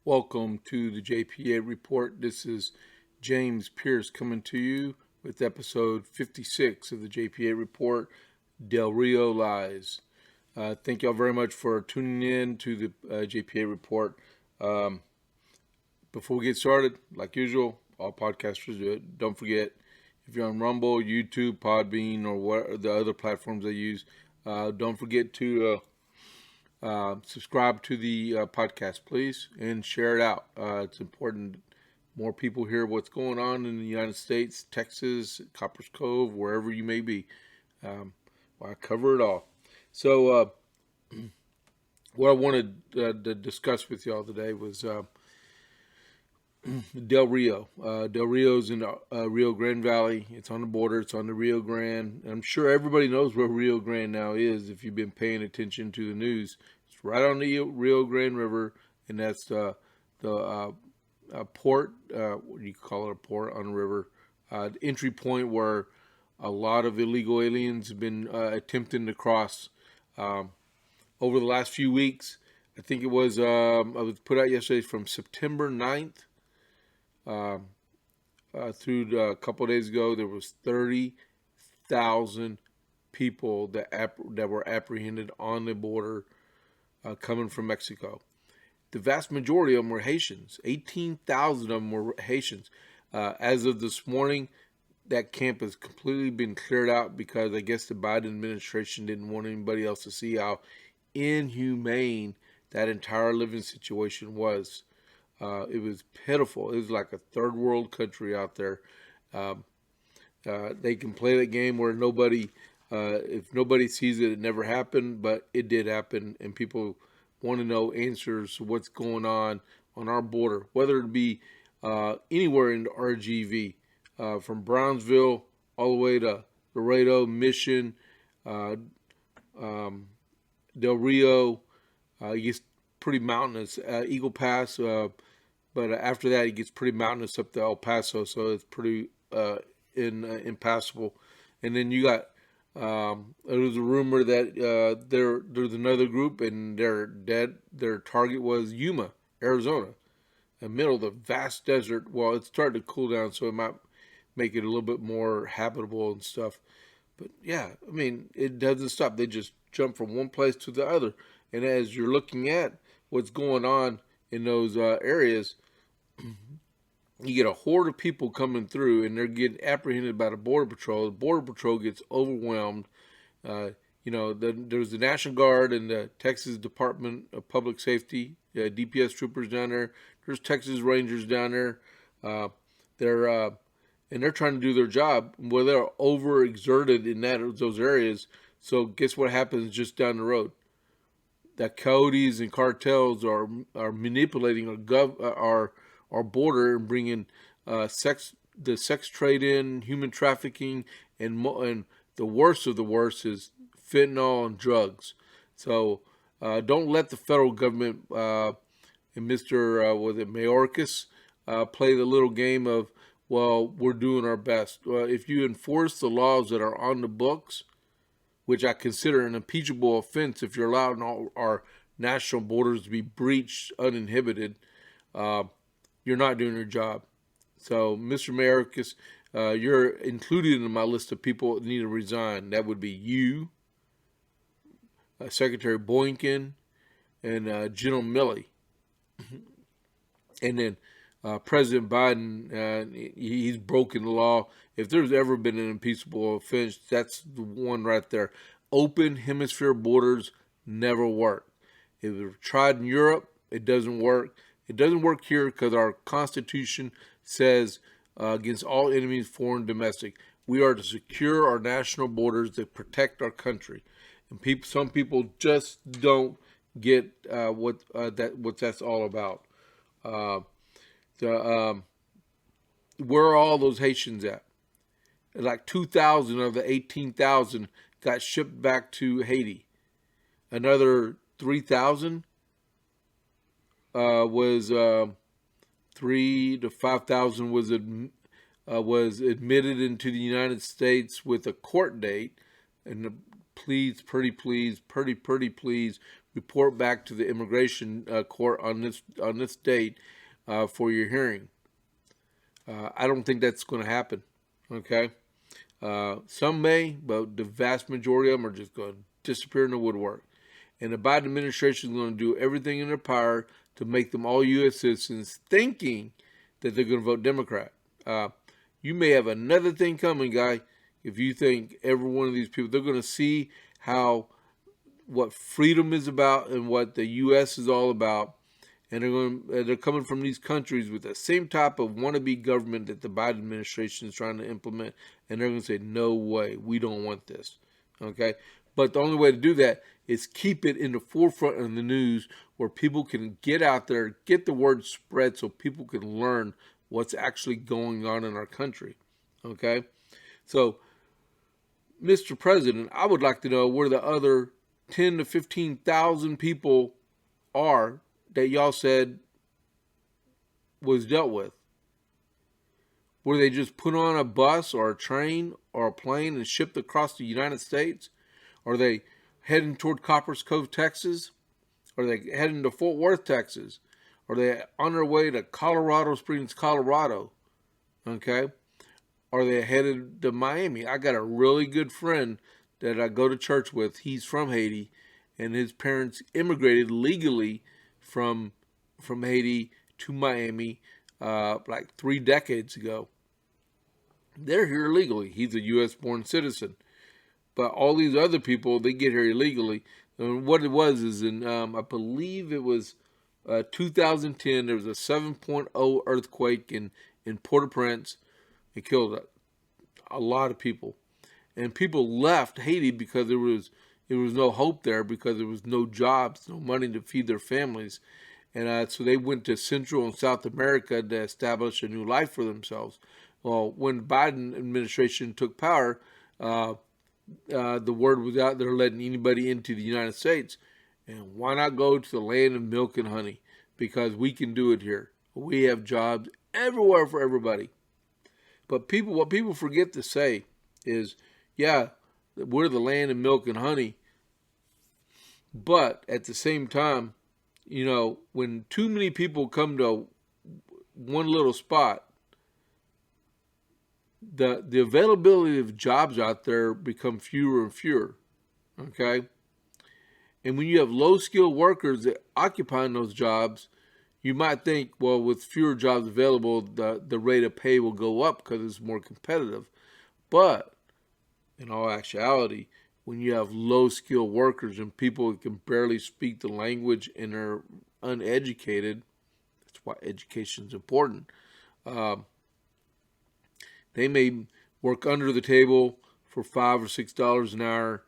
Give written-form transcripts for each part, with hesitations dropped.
Welcome to the JP8 Report. This is James Pierce coming to you with episode 56 of the JP8 Report, Rio Lies. Thank y'all very much for tuning in to the JP8 Report. Before we get started, like usual, all podcasters do it. Don't forget, if you're on Rumble, YouTube, Podbean, or what the other platforms they use, don't forget to subscribe to the podcast, please, and share it out. It's important more people hear what's going on in the United States, Texas, Copper's Cove, wherever you may be. I cover it all. So what I wanted to discuss with y'all today was Del Rio. Del Rio's in the Rio Grande Valley. It's on the border. It's on the Rio Grande. I'm sure everybody knows where Rio Grande now is if you've been paying attention to the news. It's right on the Rio Grande River, and that's the port. What do you call it? A port on the river. The entry point where a lot of illegal aliens have been attempting to cross over the last few weeks. I think it was I was put out yesterday from September 9th. Through a couple of days ago, there was 30,000 people that were apprehended on the border coming from Mexico. The vast majority of them were Haitians. 18,000 of them were Haitians. As of this morning, that camp has completely been cleared out because I guess the Biden administration didn't want anybody else to see how inhumane that entire living situation was. It was pitiful. It was like a third world country out there. They can play that game where if nobody sees it, it never happened, but it did happen, and people want to know answers to what's going on our border, whether it be anywhere in the RGV, from Brownsville all the way to Laredo, Mission, Del Rio. It gets pretty mountainous. Eagle Pass. But after that, it gets pretty mountainous up to El Paso, so it's pretty impassable. And then you got there was a rumor that there's another group, and their target was Yuma, Arizona, in the middle of the vast desert. Well, it's starting to cool down, so it might make it a little bit more habitable and stuff. But yeah, I mean, it doesn't stop. They just jump from one place to the other. And as you're looking at what's going on in those areas, you get a horde of people coming through, and they're getting apprehended by the Border Patrol. The Border Patrol gets overwhelmed. There's the National Guard and the Texas Department of Public Safety, DPS troopers down there. There's Texas Rangers down there. They're trying to do their job. Well, they're overexerted in those areas. So guess what happens just down the road? That coyotes and cartels are manipulating our border and bringing the sex trade in, human trafficking, and the worst of the worst is fentanyl and drugs. So don't let the federal government and Mr. Mayorkas play the little game of, well, we're doing our best. If you enforce the laws that are on the books, which I consider an impeachable offense if you're allowing all our national borders to be breached uninhibited, you're not doing your job. So, Mr. Mayorkas, you're included in my list of people that need to resign. That would be you, Secretary Boykin, and General Milley. And then President Biden, he's broken the law. If there's ever been an impeachable offense, that's the one right there. Open hemisphere borders never work. It was tried in Europe. It doesn't work. It doesn't work here because our Constitution says against all enemies, foreign and domestic, we are to secure our national borders to protect our country. And some people just don't get what that's all about. Where are all those Haitians at? Like 2,000 of the 18,000 got shipped back to Haiti. Another 3,000 was 3,000 to 5,000 was admitted into the United States with a court date, and pretty please report back to the immigration court on this date for your hearing. I don't think that's going to happen. Okay, some may, but the vast majority of them are just going to disappear in the woodwork. And the Biden administration is going to do everything in their power to make them all U.S. citizens, thinking that they're going to vote Democrat. You may have another thing coming, guy, if you think every one of these people, they're going to see what freedom is about and what the U.S. is all about. And they're coming from these countries with the same type of wannabe government that the Biden administration is trying to implement. And they're going to say, no way, we don't want this. Okay? But the only way to do that is keep it in the forefront of the news where people can get out there, get the word spread so people can learn what's actually going on in our country. Okay? So, Mr. President, I would like to know where the other 10 to 15,000 people are that y'all said was dealt with. Were they just put on a bus or a train or a plane and shipped across the United States? Are they heading toward Copper's Cove, Texas? Are they heading to Fort Worth, Texas? Are they on their way to Colorado Springs, Colorado? Okay? Are they headed to Miami? I got a really good friend that I go to church with. He's from Haiti, and his parents immigrated legally from Haiti to Miami like 3 decades ago. They're here legally. He's a U.S.-born citizen. But all these other people, they get here illegally. And what it was is in, I believe it was 2010, there was a 7.0 earthquake in Port-au-Prince. It killed a lot of people. And people left Haiti because there was no hope there, because there was no jobs, no money to feed their families. And so they went to Central and South America to establish a new life for themselves. Well, when the Biden administration took power, the word was out there letting anybody into the United States. And why not go to the land of milk and honey? Because we can do it here. We have jobs everywhere for everybody. But what people forget to say is, yeah, we're the land of milk and honey. But at the same time, you know, when too many people come to one little spot, the availability of jobs out there become fewer and fewer. Okay? And when you have low-skilled workers that occupying those jobs, you might think, well, with fewer jobs available, the rate of pay will go up because it's more competitive. But in all actuality, when you have low-skilled workers and people who can barely speak the language and are uneducated, that's why education is important. They may work under the table for $5 or $6 an hour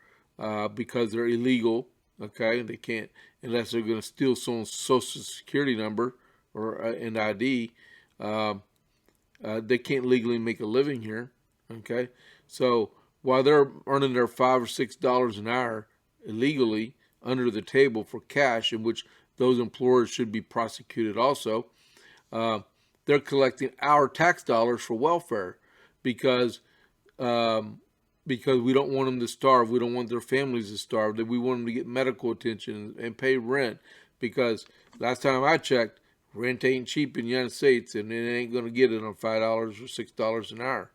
because they're illegal. Okay, they can't, unless they're going to steal someone's social security number or an ID. They can't legally make a living here. Okay, so while they're earning their $5 or $6 an hour illegally under the table for cash, in which those employers should be prosecuted also, they're collecting our tax dollars for welfare because we don't want them to starve. We don't want their families to starve. That we want them to get medical attention and pay rent. Because last time I checked, rent ain't cheap in the United States, and it ain't going to get it on $5 or $6 an hour.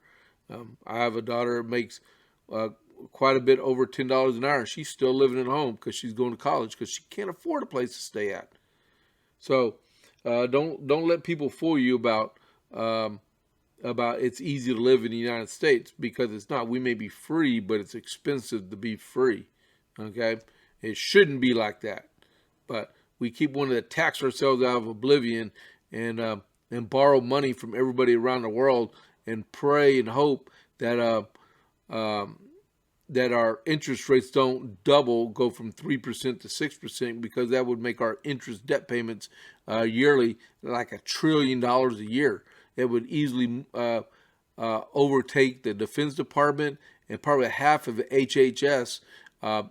I have a daughter that makes quite a bit over $10 an hour, and she's still living at home because she's going to college because she can't afford a place to stay at. So don't let people fool you about it's easy to live in the United States, because it's not. We may be free, but it's expensive to be free. Okay? It shouldn't be like that. But we keep wanting to tax ourselves out of oblivion and borrow money from everybody around the world and pray and hope that that our interest rates don't go from 3% to 6%, because that would make our interest debt payments yearly like $1 trillion a year. It would easily overtake the Defense Department and probably half of the HHS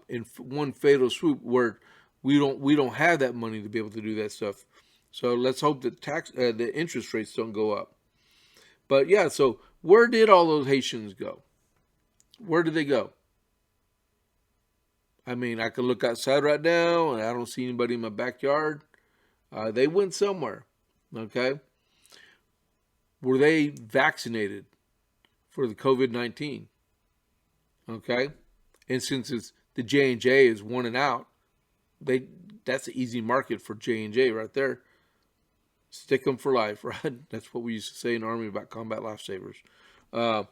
in one fatal swoop, where we don't have that money to be able to do that stuff. So let's hope that the interest rates don't go up. But yeah, so where did all those Haitians go? Where did they go? I mean, I can look outside right now and I don't see anybody in my backyard. They went somewhere. Okay. Were they vaccinated for the COVID-19? Okay. And since it's the J&J is one and out, they that's an easy market for J&J right there. Stick them for life, right? That's what we used to say in the Army about combat lifesavers. Uh,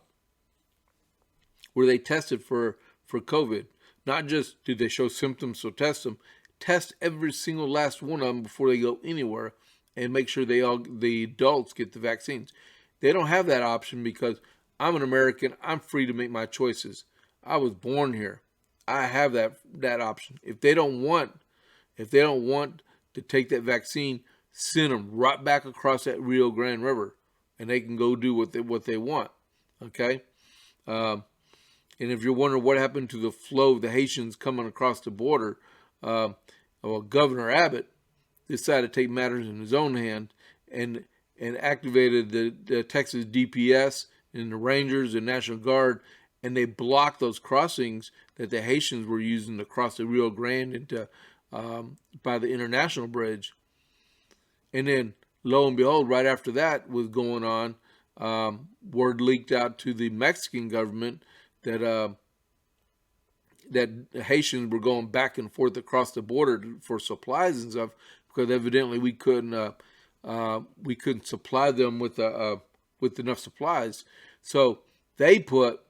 were they tested for COVID? Not just did they show symptoms, so test them. Test every single last one of them before they go anywhere, and make sure the adults get the vaccines. They don't have that option because I'm an American. I'm free to make my choices. I was born here. I have that option. If they don't want to take that vaccine, send them right back across that Rio Grande River, and they can go do what they want. Okay. Um, and if you're wondering what happened to the flow of the Haitians coming across the border, um, well, Governor Abbott decided to take matters in his own hand and activated the Texas DPS and the Rangers and National Guard, and they blocked those crossings that the Haitians were using to cross the Rio Grande into by the International Bridge. And then, lo and behold, right after that was going on, word leaked out to the Mexican government that that Haitians were going back and forth across the border for supplies and stuff because evidently we couldn't supply them with enough supplies. So they put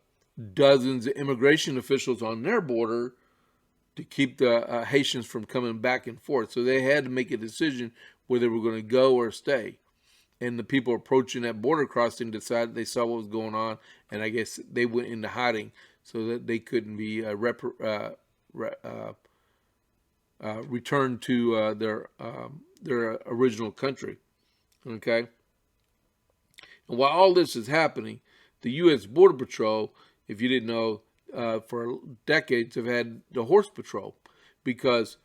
dozens of immigration officials on their border to keep the Haitians from coming back and forth. So they had to make a decision whether they were going to go or stay. And the people approaching that border crossing decided they saw what was going on, and I guess they went into hiding so that they couldn't be returned to their original country. Okay. And while all this is happening, the U.S. Border Patrol, if you didn't know, for decades have had the horse patrol because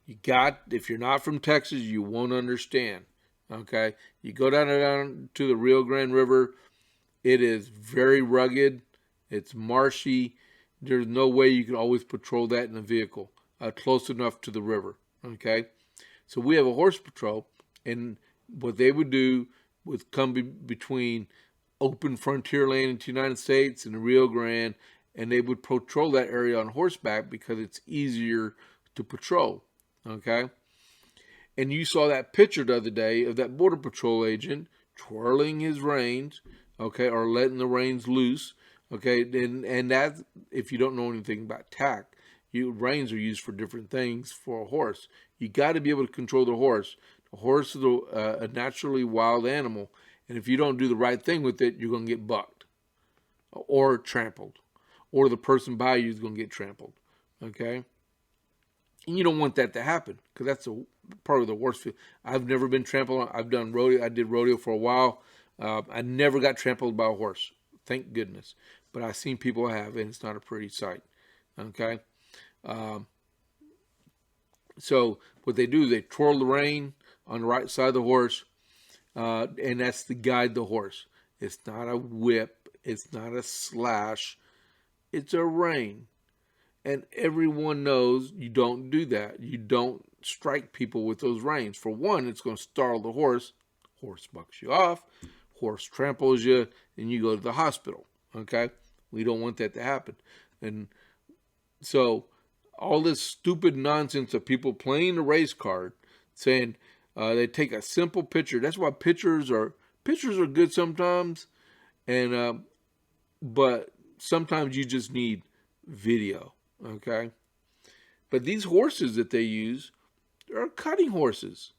if you're not from Texas, you won't understand. Okay, you go down to the Rio Grande River. It is very rugged. It's marshy. There's no way you can always patrol that in a vehicle close enough to the river. Okay, so we have a horse patrol, and what they would do was come between open frontier land in the United States and the Rio Grande, and they would patrol that area on horseback because it's easier to patrol. Okay. And you saw that picture the other day of that Border Patrol agent twirling his reins, okay, or letting the reins loose, okay. And that, if you don't know anything about tack, reins are used for different things for a horse. You got to be able to control the horse. The horse is a naturally wild animal, and if you don't do the right thing with it, you're going to get bucked or trampled, or the person by you is going to get trampled, okay. And you don't want that to happen because that's probably the worst feel. I've never been trampled on. I've done rodeo. I did rodeo for a while. I never got trampled by a horse. Thank goodness. But I've seen people have, and it's not a pretty sight. Okay. So what they do is they twirl the rein on the right side of the horse, and that's to guide the horse. It's not a whip. It's not a slash. It's a rein. And everyone knows you don't do that. You don't strike people with those reins. For one, it's going to startle the horse. Horse bucks you off. Horse tramples you, and you go to the hospital. Okay? We don't want that to happen. And so all this stupid nonsense of people playing the race card, saying they take a simple picture. That's why pictures are good sometimes, and but sometimes you just need video. Okay, but these horses that they use are cutting horses.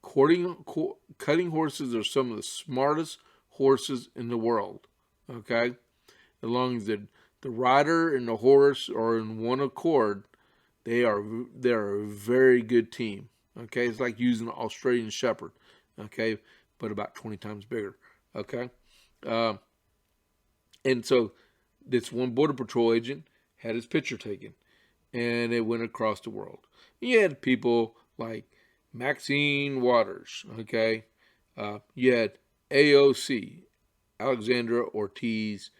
Cutting horses are some of the smartest horses in the world. Okay, as long as the rider and the horse are in one accord, they're a very good team. Okay, it's like using an Australian Shepherd. Okay, but about 20 times bigger. Okay, and so this one Border Patrol agent had his picture taken, and it went across the world. You had people like Maxine Waters, okay? You had AOC, Alexandra Ortiz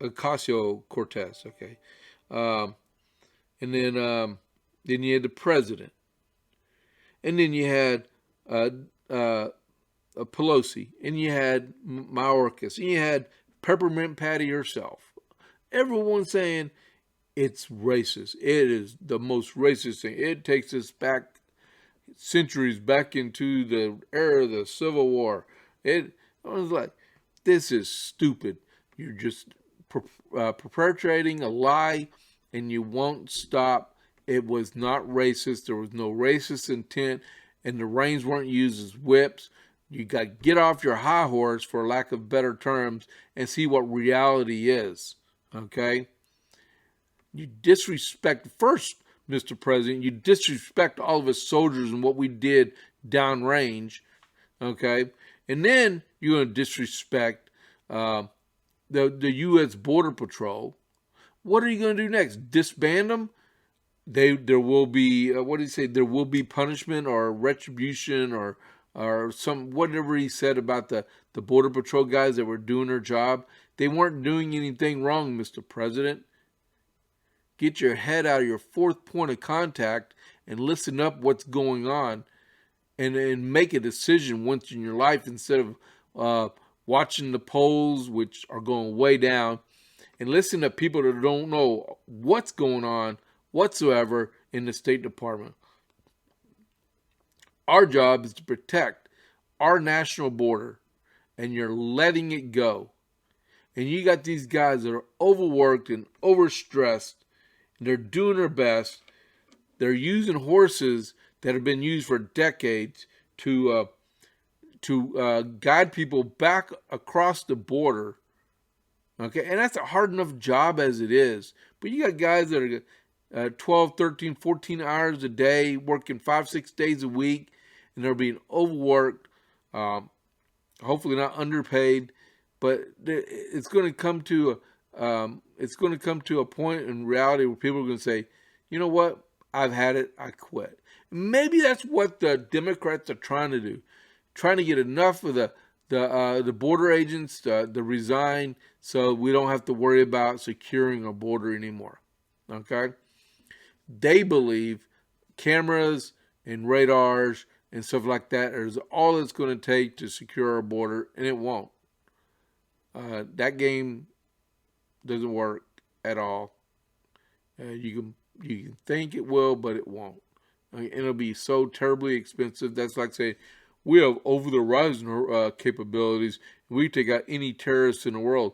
Ocasio-Cortez, okay? um, and then you had the president, and then you had uh, uh, Pelosi, and you had Mayorkas, and you had Peppermint Patty herself. Everyone saying it's racist. It is the most racist thing. It takes us back centuries back into the era of the Civil War. I was like, this is stupid. You're just perpetrating a lie, and you won't stop. It was not racist. There was no racist intent, and the reins weren't used as whips. You got to get off your high horse, for lack of better terms, and see what reality is. Okay? You disrespect, first, Mr. President, you disrespect all of us soldiers and what we did downrange. Okay? And then you're going to disrespect the U.S. Border Patrol. What are you going to do next? Disband them? There will be what did he say? There will be punishment or retribution or some whatever he said about the Border Patrol guys that were doing their job. They weren't doing anything wrong, Mr. President. Get your head out of your fourth point of contact and listen up what's going on, and make a decision once in your life, instead of watching the polls, which are going way down, and listen to people that don't know what's going on whatsoever in the State Department. Our job is to protect our national border, and you're letting it go. And you got these guys that are overworked and overstressed, and they're doing their best. They're using horses that have been used for decades to guide people back across the border. Okay, and that's a hard enough job as it is. But you got guys that are 12, 13, 14 hours a day, working 5, 6 days a week, and they're being overworked, hopefully not underpaid. But it's going to come to a point in reality where people are going to say, you know what, I've had it, I quit. Maybe that's what the Democrats are trying to do, trying to get enough of the border agents to resign, so we don't have to worry about securing a border anymore. Okay, they believe cameras and radars and stuff like that is all it's going to take to secure our border, and it won't. That game doesn't work at all. You can think it will, but it won't. It'll be so terribly expensive. That's like saying we have over-the-horizon capabilities. We take out any terrorists in the world.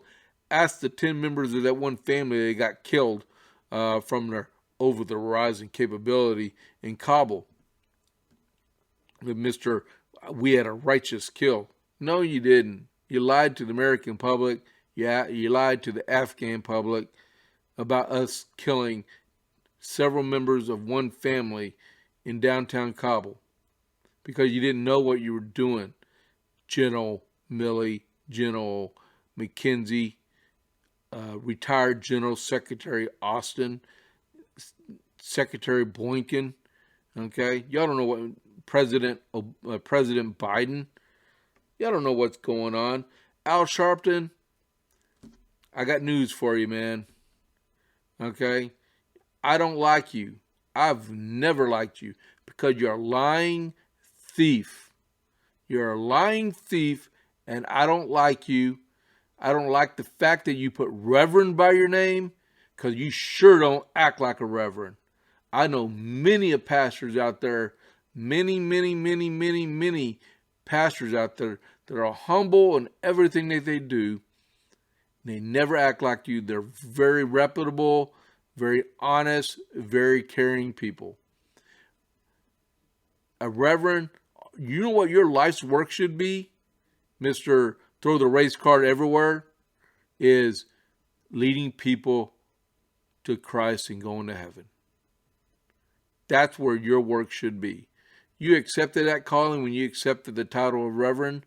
Ask the 10 members of that one family that got killed from their over-the-horizon capability in Kabul. We had a righteous kill. No, you didn't. You lied to the American public. Yeah, you lied to the Afghan public about us killing several members of one family in downtown Kabul because you didn't know what you were doing. General Milley, General McKenzie, retired General Secretary Austin, Secretary Blinken. Okay, y'all don't know what President Biden. Y'all don't know what's going on. Al Sharpton, I got news for you, man. Okay? I don't like you. I've never liked you because you're a lying thief. You're a lying thief, and I don't like you. I don't like the fact that you put Reverend by your name because you sure don't act like a Reverend. I know many pastors out there, many pastors out there that are humble in everything that they do. They never act like you. They're very reputable, very honest, very caring people. A reverend, you know what your life's work should be, Mr. Throw the race card everywhere, is leading people to Christ and going to heaven. That's where your work should be. You accepted that calling when you accepted the title of Reverend.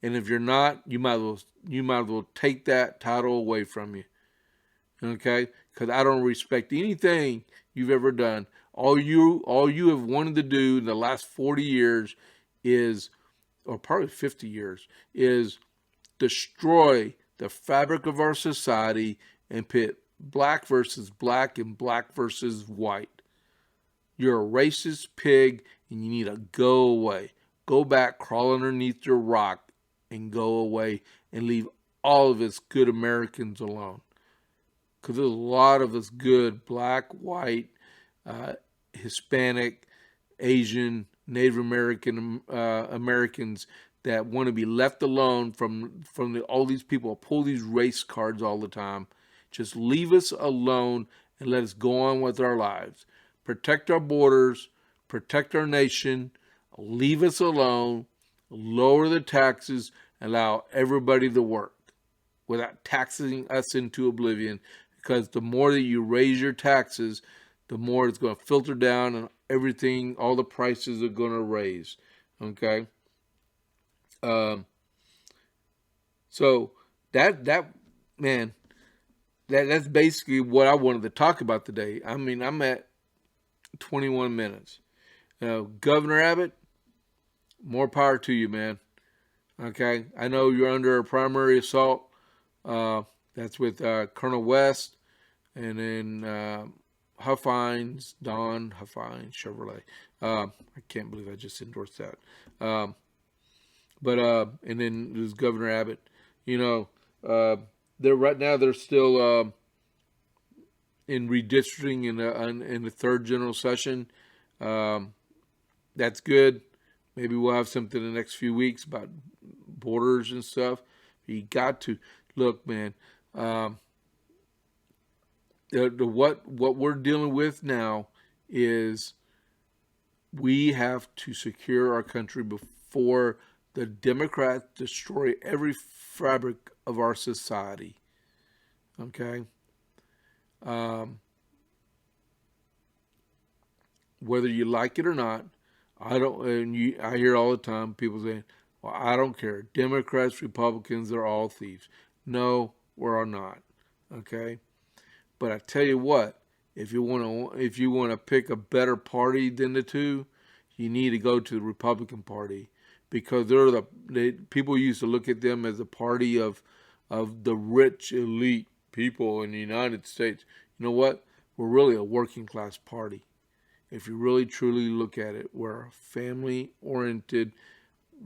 And if you're not, you might as well take that title away from you. Okay? Because I don't respect anything you've ever done. All you have wanted to do in the last 40 years is, or probably 50 years, is destroy the fabric of our society and pit black versus black and black versus white. You're a racist pig and you need to go away. Go back, crawl underneath your rock, and go away and leave all of us good Americans alone. Because there's a lot of us good black, white, Hispanic, Asian, Native American Americans that want to be left alone from all these people who pull these race cards all the time. Just leave us alone and let us go on with our lives. Protect our borders, protect our nation, leave us alone, lower the taxes, allow everybody to work without taxing us into oblivion. Because the more that you raise your taxes, the more it's going to filter down and everything, all the prices are going to raise. Okay? So that's basically what I wanted to talk about today. I mean, I'm at 21 minutes. Governor Abbott, more power to you, man. Okay? I know you're under a primary assault. That's with Colonel West and then Huffines, Don Huffines, Chevrolet. I can't believe I just endorsed that. And then there's Governor Abbott. They're right now they're still in redistricting in the third general session. That's good. Maybe we'll have something in the next few weeks about borders and stuff. You got to look, man. What we're dealing with now is we have to secure our country before the Democrats destroy every fabric of our society. Okay? Whether you like it or not, I hear all the time people saying, well, I don't care. Democrats, Republicans, they're all thieves. No, we're not. Okay? But I tell you what, if you want to pick a better party than the two, you need to go to the Republican Party, because people used to look at them as a party of the rich elite people in the United States. You know what? We're really a working class party. If you really truly look at it, we're a family oriented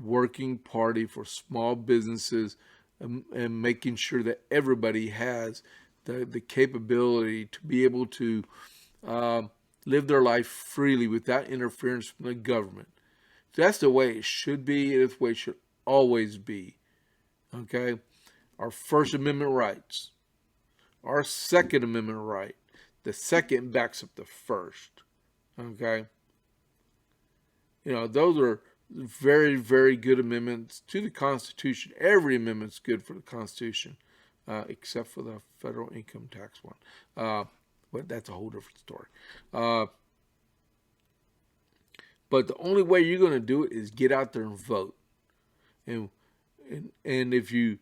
working party for small businesses and making sure that everybody has the capability to be able to live their life freely without interference from the government. That's the way it should be. That's the way it should always be. Okay? Our First Amendment rights. Our Second Amendment right. The second backs up the first. Okay? Those are very, very good amendments to the Constitution. Every amendment's good for the Constitution, except for the federal income tax one. But that's a whole different story. But the only way you're going to do it is get out there and vote. And if you're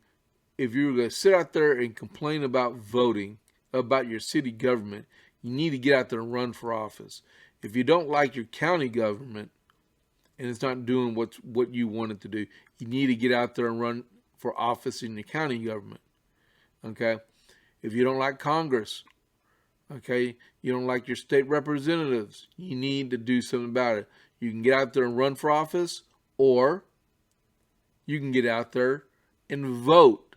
going to sit out there and complain about voting, about your city government, you need to get out there and run for office. If you don't like your county government and it's not doing what you want it to do, you need to get out there and run for office in your county government. Okay? If you don't like Congress, okay, you don't like your state representatives, you need to do something about it. You can get out there and run for office, or you can get out there and vote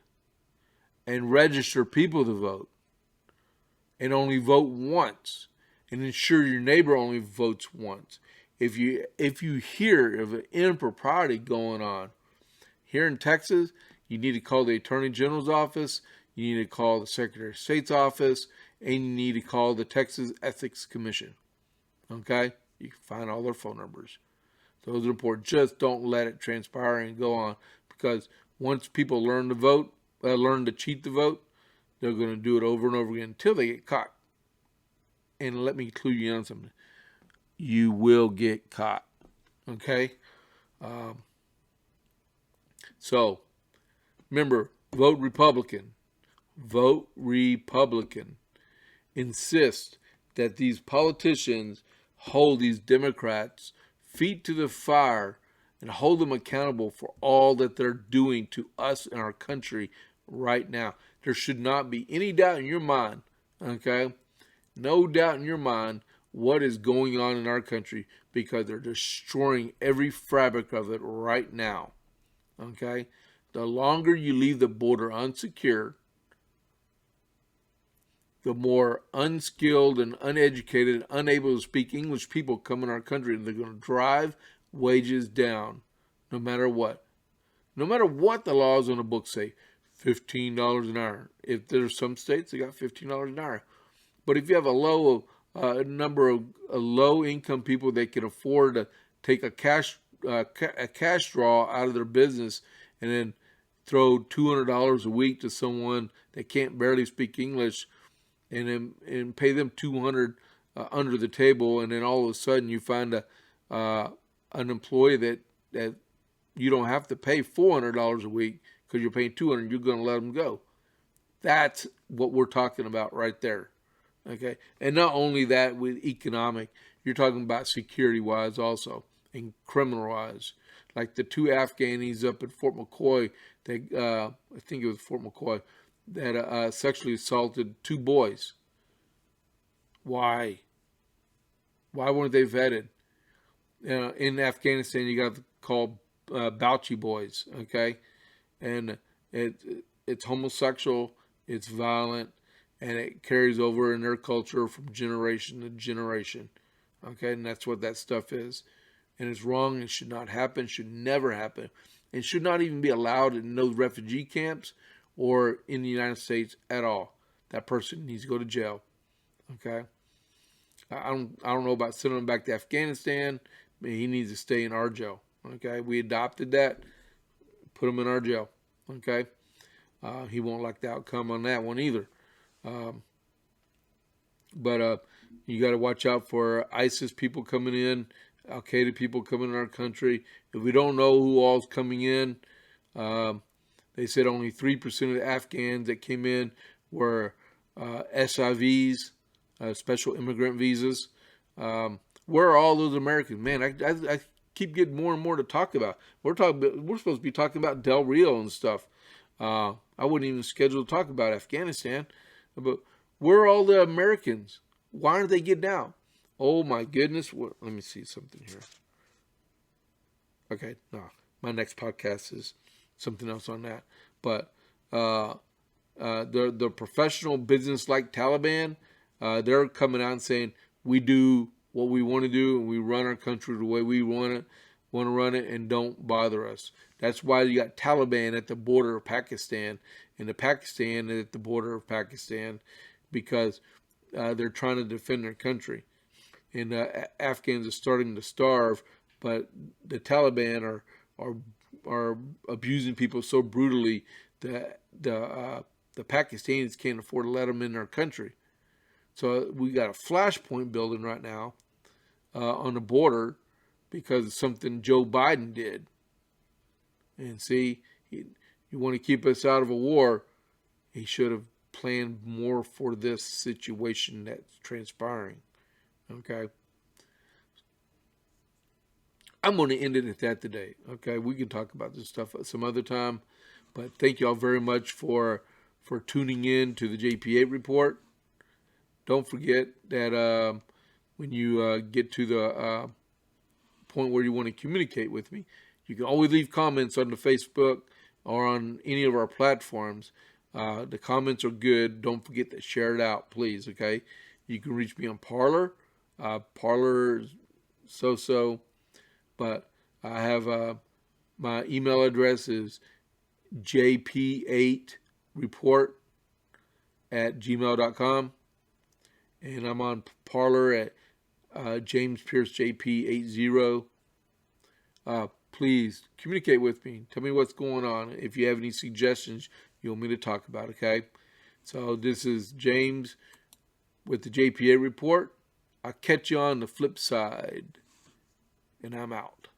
and register people to vote and only vote once and ensure your neighbor only votes once. If you hear of an impropriety going on here in Texas, you need to call the Attorney General's office, you need to call the Secretary of State's office, and you need to call the Texas Ethics Commission. Okay? You can find all their phone numbers. Those are important. Just don't let it transpire and go on, because once people learn to vote, learn to cheat the vote, they're going to do it over and over again until they get caught. And let me clue you on something. You will get caught. Okay? So, remember, vote Republican. Vote Republican. Insist that these politicians hold these Democrats' feet to the fire and hold them accountable for all that they're doing to us and our country right now. There should not be any doubt in your mind, Okay? No doubt in your mind what is going on in our country, because they're destroying every fabric of it right now. Okay? The longer you leave the border unsecured, the more unskilled and uneducated, unable to speak English people come in our country, and they're going to drive wages down no matter what. No matter what the laws on the book say, $15 an hour. If there's some states that got $15 an hour. But if you have a number of low income people that can afford to take a cash draw out of their business and then throw $200 a week to someone that can't barely speak English, and pay them $200 under the table, and then all of a sudden you find an employee that you don't have to pay $400 a week because you're paying $200, you're going to let them go. That's what we're talking about right there. Okay, and not only that, with economic, you're talking about security-wise also, and criminal-wise. Like the 2 Afghanis up at Fort McCoy, I think it was Fort McCoy, that sexually assaulted 2 boys. Why? Why weren't they vetted? In Afghanistan, you got called Bauchi boys, okay? And it's homosexual, it's violent, and it carries over in their culture from generation to generation. Okay, and that's what that stuff is. And it's wrong. It should not happen, should never happen. It should not even be allowed in those refugee camps or in the United States at all. That person needs to go to jail. Okay? I don't know about sending him back to Afghanistan, but he needs to stay in our jail. Okay? We adopted that, put him in our jail. Okay? He won't like the outcome on that one either. But you got to watch out for ISIS people coming in, Al Qaeda people coming in our country. If we don't know who all's coming in, they said only 3% of the Afghans that came in were SIVs, special immigrant visas. Where are all those Americans? Man, I keep getting more and more to talk about. We're supposed to be talking about Del Rio and stuff. I wouldn't even schedule to talk about Afghanistan. But where are all the Americans? Why aren't they getting out? Oh my goodness. Let me see something here. Okay, no. My next podcast is something else on that. But the professional business like Taliban, they're coming out and saying, we do what we want to do, and we run our country the way we want to run it, and don't bother us. That's why you got Taliban at the border of Pakistan, and the Pakistan at the border of Pakistan, because they're trying to defend their country. And Afghans are starting to starve, but the Taliban are abusing people so brutally that the Pakistanis can't afford to let them in their country. So we got a flashpoint building right now on the border because of something Joe Biden did. And see, you want to keep us out of a war, he should have planned more for this situation that's transpiring. Okay? I'm going to end it at that today. Okay? We can talk about this stuff some other time. But thank you all very much for tuning in to the JP8 Report. Don't forget that when you get to the point where you want to communicate with me, you can always leave comments on the Facebook or on any of our platforms. The comments are good. Don't forget to share it out, please, okay? You can reach me on Parler. Parler is so-so. But I have my email address is jp8report@gmail.com. And I'm on Parler at James Pierce JP80. Please communicate with me. Tell me what's going on. If you have any suggestions you want me to talk about, okay? So this is James with the JP8 Report. I'll catch you on the flip side. And I'm out.